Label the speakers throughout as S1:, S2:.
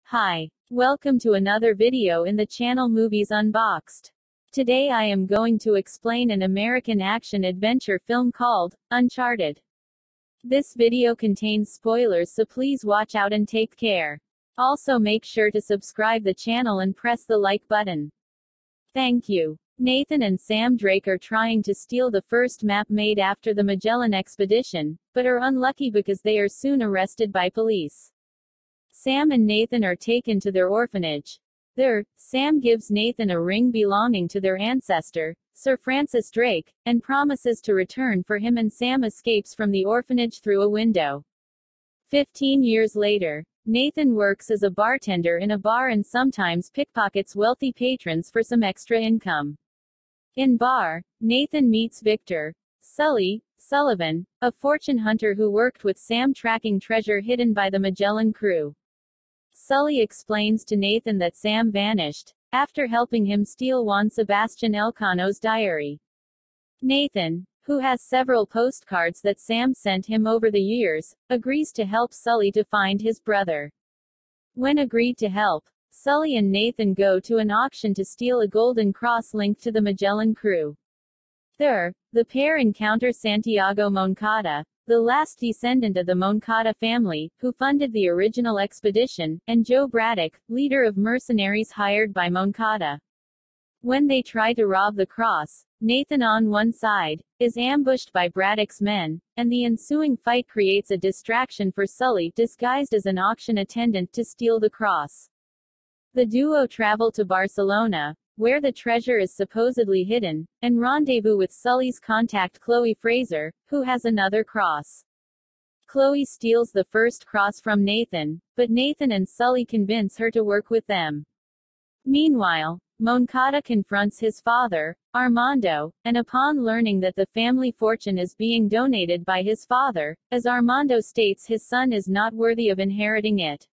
S1: Hi. Welcome to another video in the channel Movies Unboxed. Today I am going to explain an American action-adventure film called Uncharted. This video contains spoilers, so please watch out and take care. Also make sure to subscribe the channel and press the like button. Thank you. Nathan and Sam Drake are trying to steal the first map made after the Magellan expedition, but are unlucky because they are soon arrested by police. Sam and Nathan are taken to their orphanage. There, Sam gives Nathan a ring belonging to their ancestor, Sir Francis Drake, and promises to return for him, and Sam escapes from the orphanage through a window. 15 years later, Nathan works as a bartender in a bar and sometimes pickpockets wealthy patrons for some extra income. In bar, Nathan meets Victor, Sullivan, a fortune hunter who worked with Sam tracking treasure hidden by the Magellan crew. Sully explains to Nathan that Sam vanished after helping him steal Juan Sebastian Elcano's diary. Nathan, who has several postcards that Sam sent him over the years, agrees to help Sully to find his brother. When agreed to help, Sully and Nathan go to an auction to steal a golden cross linked to the Magellan crew. There, the pair encounter Santiago Moncada, the last descendant of the Moncada family, who funded the original expedition, and Joe Braddock, leader of mercenaries hired by Moncada. When they try to rob the cross, Nathan, on one side, is ambushed by Braddock's men, and the ensuing fight creates a distraction for Sully, disguised as an auction attendant, to steal the cross. The duo travel to Barcelona, where the treasure is supposedly hidden, and rendezvous with Sully's contact Chloe Fraser, who has another cross. Chloe steals the first cross from Nathan, but Nathan and Sully convince her to work with them. Meanwhile, Moncada confronts his father, Armando, and upon learning that the family fortune is being donated by his father, as Armando states his son is not worthy of inheriting it.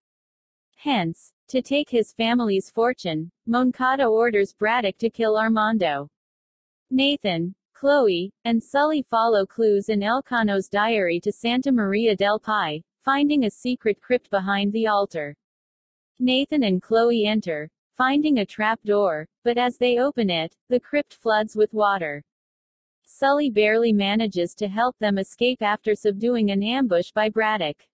S1: Hence, to take his family's fortune, Moncada orders Braddock to kill Armando. Nathan, Chloe, and Sully follow clues in Elcano's diary to Santa Maria del Pi, finding a secret crypt behind the altar. Nathan and Chloe enter, finding a trap door, but as they open it, the crypt floods with water. Sully barely manages to help them escape after subduing an ambush by Braddock.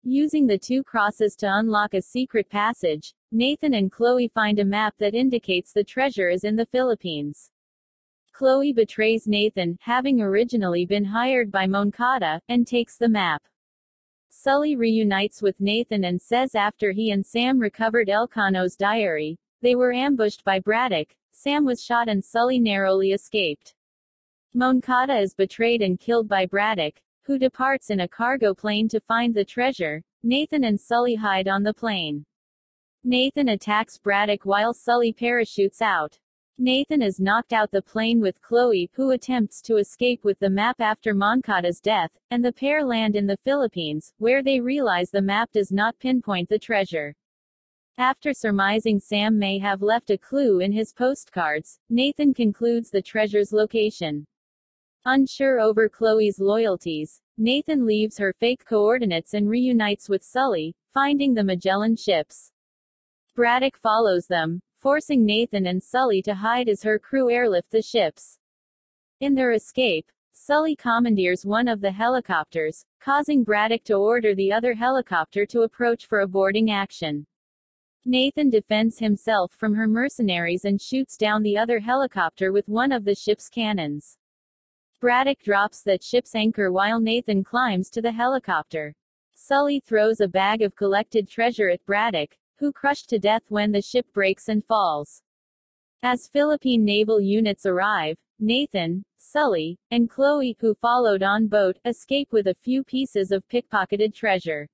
S1: Using the two crosses to unlock a secret passage, Nathan and Chloe find a map that indicates the treasure is in the Philippines. Chloe betrays Nathan, having originally been hired by Moncada, and takes the map. Sully reunites with Nathan and says after he and Sam recovered Elcano's diary, they were ambushed by Braddock, Sam was shot and Sully narrowly escaped. Moncada is betrayed and killed by Braddock, who departs in a cargo plane to find the treasure. Nathan and Sully hide on the plane. Nathan attacks Braddock while Sully parachutes out. Nathan is knocked out the plane with Chloe, who attempts to escape with the map after Moncada's death, and the pair land in the Philippines, where they realize the map does not pinpoint the treasure. After surmising Sam may have left a clue in his postcards, Nathan concludes the treasure's location. Unsure over Chloe's loyalties, Nathan leaves her fake coordinates and reunites with Sully, finding the Magellan ships. Braddock follows them, forcing Nathan and Sully to hide as her crew airlift the ships. In their escape, Sully commandeers one of the helicopters, causing Braddock to order the other helicopter to approach for a boarding action. Nathan defends himself from her mercenaries and shoots down the other helicopter with one of the ship's cannons. Braddock drops that ship's anchor while Nathan climbs to the helicopter. Sully throws a bag of collected treasure at Braddock, who crushed to death when the ship breaks and falls. As Philippine naval units arrive, Nathan, Sully, and Chloe, who followed on boat, escape with a few pieces of pickpocketed treasure.